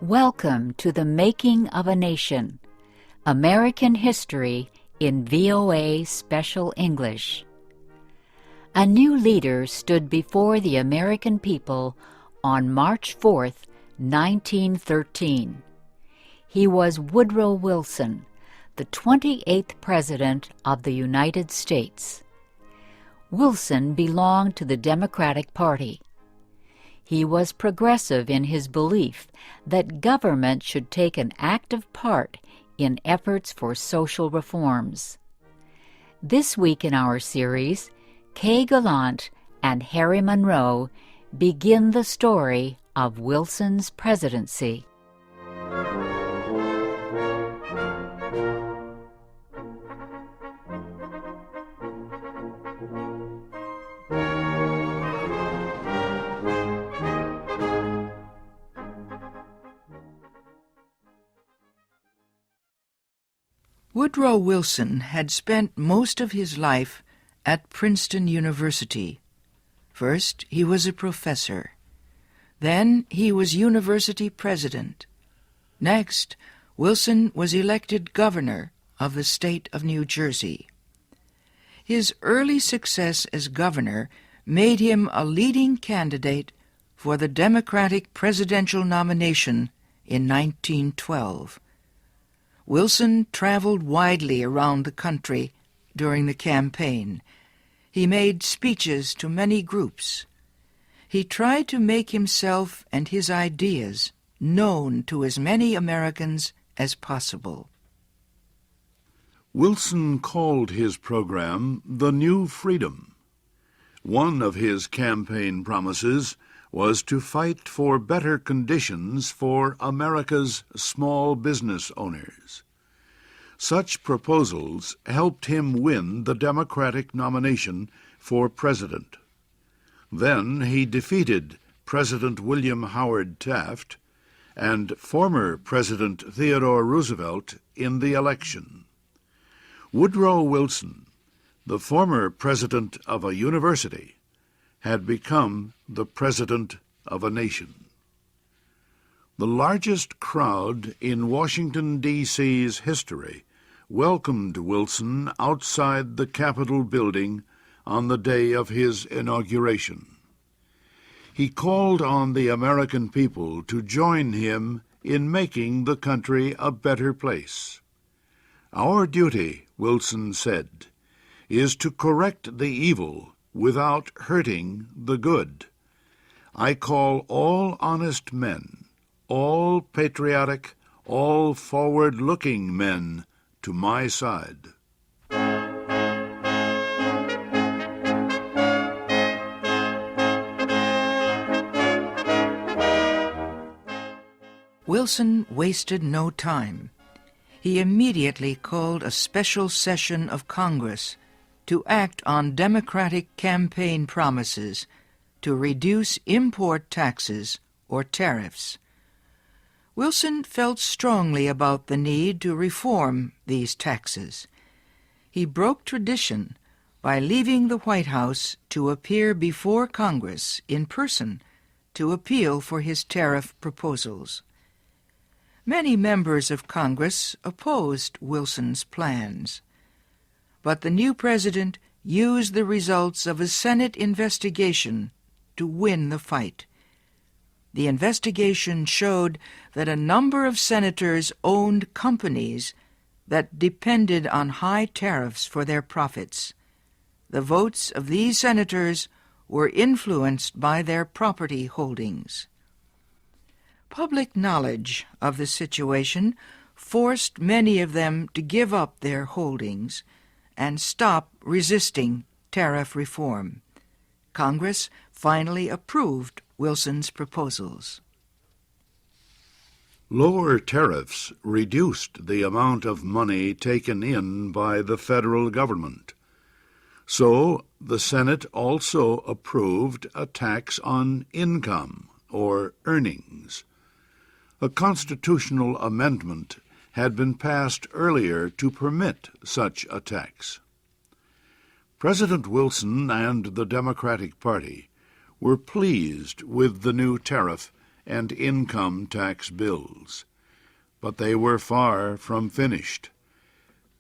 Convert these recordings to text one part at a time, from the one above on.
Welcome to the Making of a Nation, American History in VOA Special English. A new leader stood before the American people on March 4th, 1913. He was Woodrow Wilson, the 28th President of the United States. Wilson belonged to the Democratic Party. He was progressive in his belief that government should take an active part in efforts for social reforms. This week in our series, Kay Gallant and Harry Monroe begin the story of Wilson's presidency. Woodrow Wilson had spent most of his life at Princeton University. First, he was a professor. Then, he was university president. Next, Wilson was elected governor of the state of New Jersey. His early success as governor made him a leading candidate for the Democratic presidential nomination in 1912. Wilson traveled widely around the country during the campaign. He made speeches to many groups. He tried to make himself and his ideas known to as many Americans as possible. Wilson called his program the New Freedom. One of his campaign promises was to fight for better conditions for America's small business owners. Such proposals helped him win the Democratic nomination for president. Then he defeated President William Howard Taft and former President Theodore Roosevelt in the election. Woodrow Wilson, the former president of a university, had become the president of a nation. The largest crowd in Washington, D.C.'s history welcomed Wilson outside the Capitol building on the day of his inauguration. He called on the American people to join him in making the country a better place. "Our duty," Wilson said, "is to correct the evil without hurting the good. I call all honest men, all patriotic, all forward-looking men to my side." Wilson wasted no time. He immediately called a special session of Congress to act on Democratic campaign promises to reduce import taxes or tariffs. Wilson felt strongly about the need to reform these taxes. He broke tradition by leaving the White House to appear before Congress in person to appeal for his tariff proposals. Many members of Congress opposed Wilson's plans, but the new president used the results of a Senate investigation to win the fight. The investigation showed that a number of senators owned companies that depended on high tariffs for their profits. The votes of these senators were influenced by their property holdings. Public knowledge of the situation forced many of them to give up their holdings and stop resisting tariff reform. Congress finally approved Wilson's proposals. Lower tariffs reduced the amount of money taken in by the federal government. So the Senate also approved a tax on income or earnings. A constitutional amendment had been passed earlier to permit such a tax. President Wilson and the Democratic Party were pleased with the new tariff and income tax bills. But they were far from finished.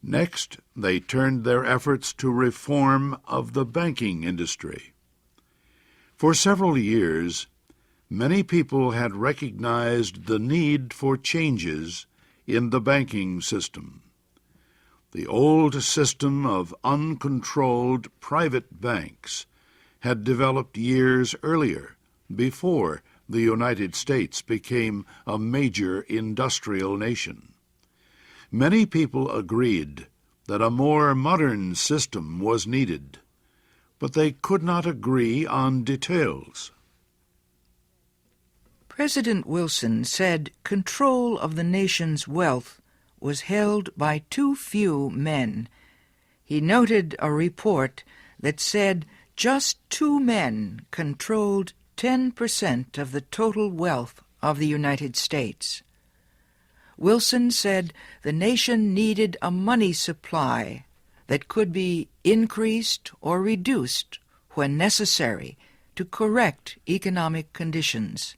Next, they turned their efforts to reform of the banking industry. For several years, many people had recognized the need for changes in the banking system. The old system of uncontrolled private banks had developed years earlier, before the United States became a major industrial nation. Many people agreed that a more modern system was needed, but they could not agree on details. President Wilson said control of the nation's wealth was held by too few men. He noted a report that said just 2 men controlled 10% of the total wealth of the United States. Wilson said the nation needed a money supply that could be increased or reduced when necessary to correct economic conditions.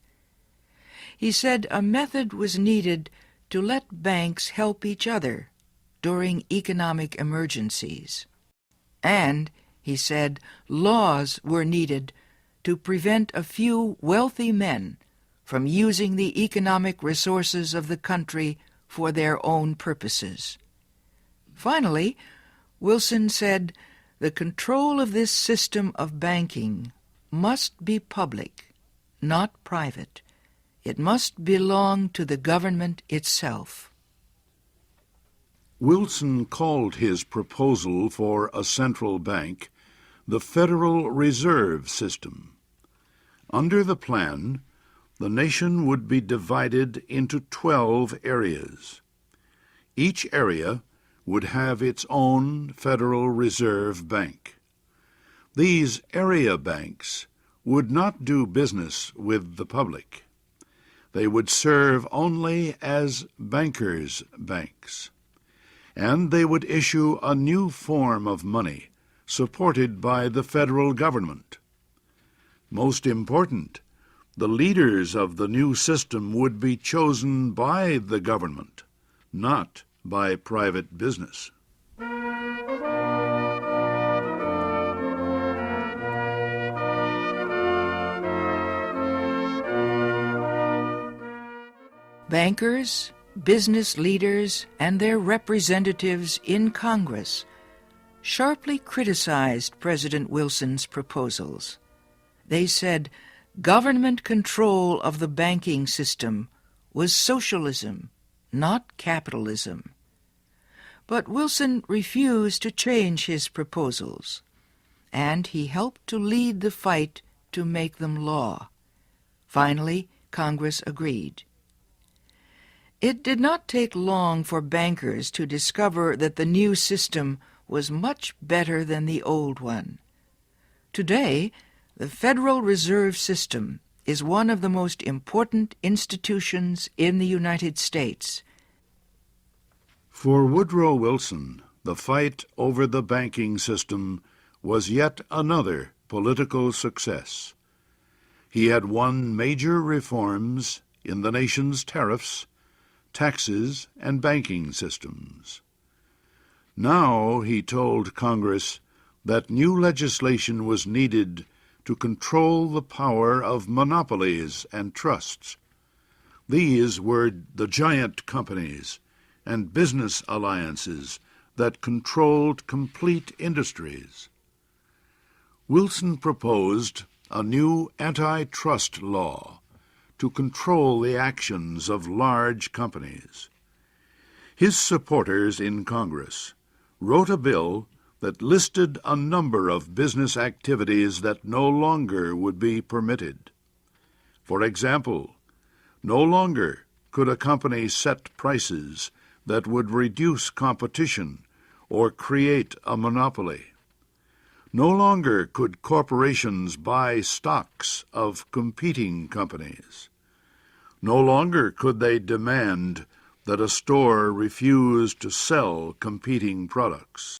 He said a method was needed to let banks help each other during economic emergencies. And, he said, laws were needed to prevent a few wealthy men from using the economic resources of the country for their own purposes. Finally, Wilson said the control of this system of banking must be public, not private. It must belong to the government itself. Wilson called his proposal for a central bank the Federal Reserve System. Under the plan, the nation would be divided into 12 areas. Each area would have its own Federal Reserve Bank. These area banks would not do business with the public. They would serve only as bankers' banks, and they would issue a new form of money supported by the federal government. Most important, the leaders of the new system would be chosen by the government, not by private business. Bankers, business leaders, and their representatives in Congress sharply criticized President Wilson's proposals. They said government control of the banking system was socialism, not capitalism. But Wilson refused to change his proposals, and he helped to lead the fight to make them law. Finally, Congress agreed. It did not take long for bankers to discover that the new system was much better than the old one. Today, the Federal Reserve System is one of the most important institutions in the United States. For Woodrow Wilson, the fight over the banking system was yet another political success. He had won major reforms in the nation's tariffs, taxes, and banking systems. Now he told Congress that new legislation was needed to control the power of monopolies and trusts. These were the giant companies and business alliances that controlled complete industries. Wilson proposed a new antitrust law to control the actions of large companies. His supporters in Congress wrote a bill that listed a number of business activities that no longer would be permitted. For example, no longer could a company set prices that would reduce competition or create a monopoly. No longer could corporations buy stocks of competing companies. No longer could they demand that a store refuse to sell competing products.